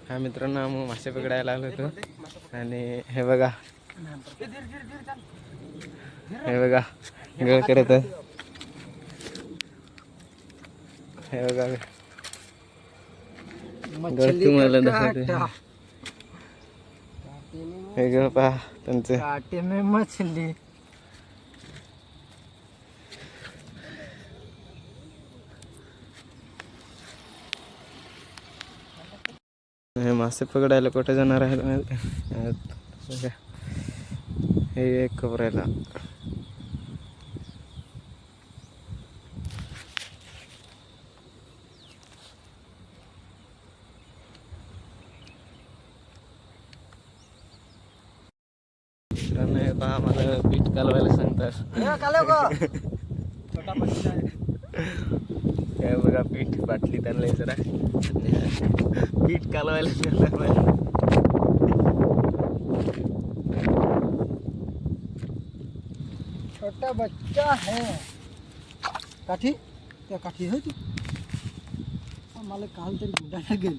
हा मित्रांनो आम्ही मासे पकडायला आलो होतो आणि हे बघा गळ करत हे बघा गळ तुम्हाला दाखवते हे गळ पहा त्यांचं काटे में मछली हे मासे पकडायला कुठे जाणार आहेत हे एक कोपऱ्याला हे पहा मला पीठ कालवायला सांगतात हे बघा पीठ बाटली आणलंय जरा पीठ कालवायला सांगतात छोटा बच्चा है काठी त्या काठी है तू मला काल तरी गुडा लागेल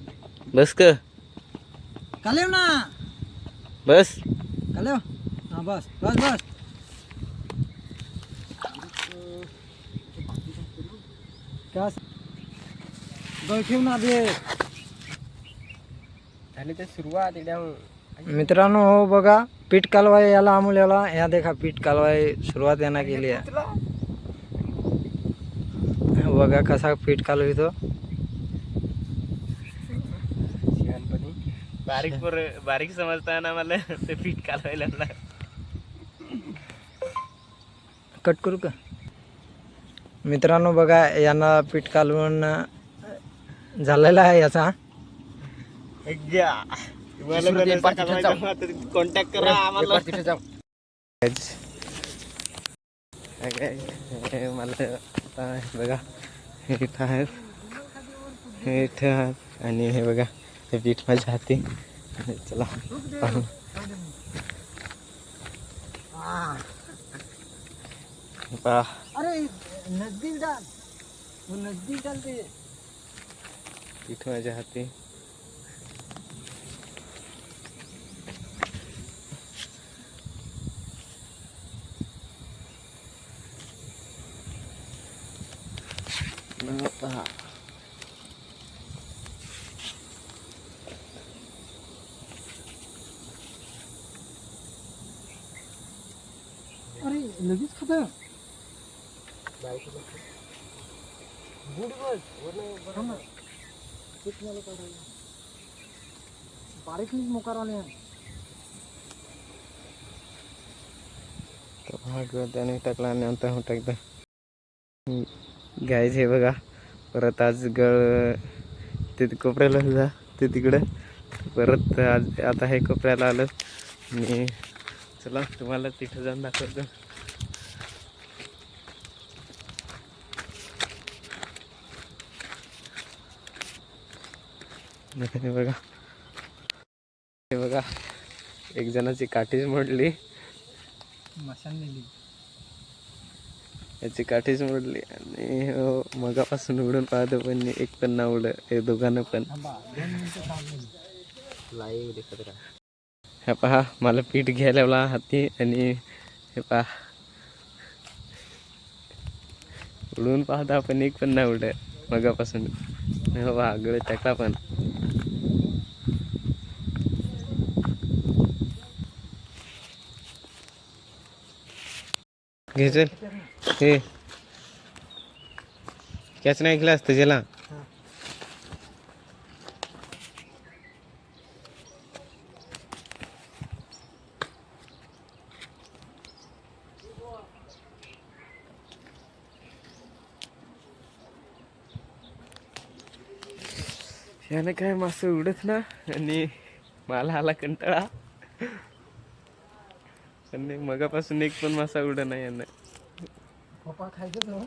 बस का कालेव ना बस कालेव हाँ बस बस बस क्या गळ ठेव ना दे आणि ते सुरुवात मित्रांनो हो बघा पीठ कालवाय याला अमूल्याला या देखा पीठ कालवाय सुरुवात यांना केली आहे बघा कसा पीठ कालवितो बारीक समजताना मला ते पीठ कालवायला कट करू का मित्रांनो बघा यांना पीठ कालवून झालेला आहे याचा कॉन्टॅक्ट करा आम्हाला मला बघा हे इथं आहे हे इथं आणि हे बघा हे पीठ माझ्या हाती चला पाहू पहा अरे नजदीक डाल वो नजदीक डालते पीठ माझ्या हाती पहा अरे लगेच खाता बारीक मोकारवाले त्याने टाकला आणि आता टाकता गायच हे बघा परत आज गळ ते कोपऱ्याला जा ते तिकडं परत आज आता हे कोपऱ्याला आलं आणि चला तुम्हाला तिथं जाऊन दाखवतो हे बघा एक जणाची काठीच मोडली मशान याची काठीच मोडली आणि मगापासून उडून पाहतो पण एक पण ना उड हे दोघांना पण हे पहा मला पीठ घ्यायला लावला हाती आणि हे पहा उडून पाहता पण एक पण ना उड मगापासून हे पहा गळ टाकला पण घे हे कॅच नाही ऐकलं असतं ज्याला याने काय मासे उडत ना आणि मला आला कंटाळा आणि मगापासून एक पण मासा उड नाही यांना पप्पा खायचं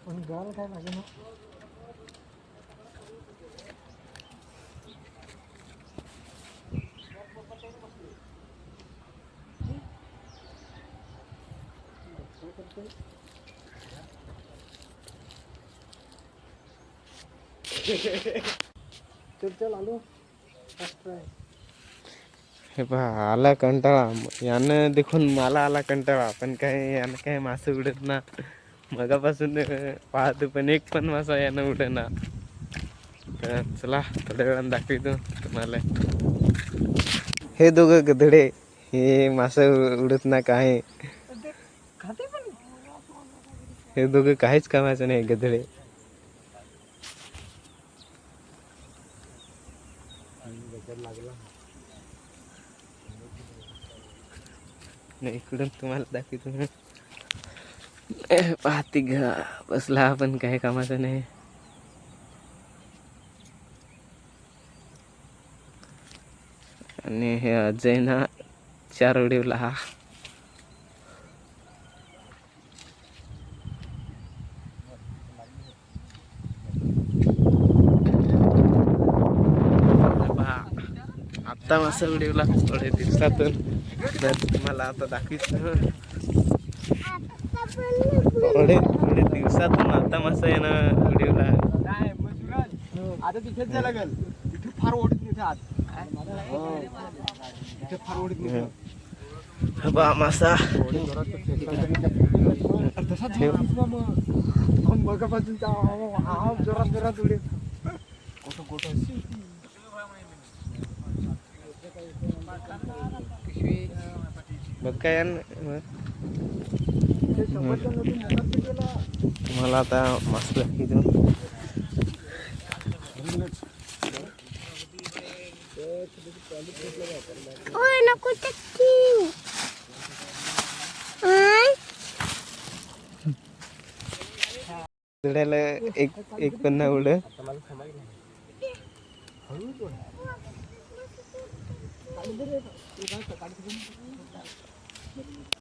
पण गाल काय लागे ना चल चल आलो हे पहा आला कंटाळा. यानं देखून मला आला कंटाळा, पण काय यानं काय मासे उडत ना. मगापासून पाहतो पण एक पण मासा यानं उडेना. तर चला थोड्या वेळानं दाखवतो तुम्हाला. हे दोघं गधडे हे मासं उडत ना काय. खाते पण हे दोघं काहीच कामाचं नाही गधडे. नाही इकडून तुम्हाला दाखवतो. पाहती घ्या बसला आपण काही कामाचं नाही. आणि हे अजय ना 4 उडीवला हा. आत्ता मासा उडीवला थोडे दिवसातून. तर तुम्हाला आता दाखवतो. थोडे थोडे दिवसातून आता मासा यानं उडीवला. आता तिथेच जायला लागेल. तिथे फार ओढत नाही आत. तिथे फार ओढत नाही. बा मासा तसा ठेव मग मगापासून जोरात जोरात उडे कुठं कुठं बघ काय तुम्हाला आता मस्त दाखवतो. धड्याला एक पण नाही उडत.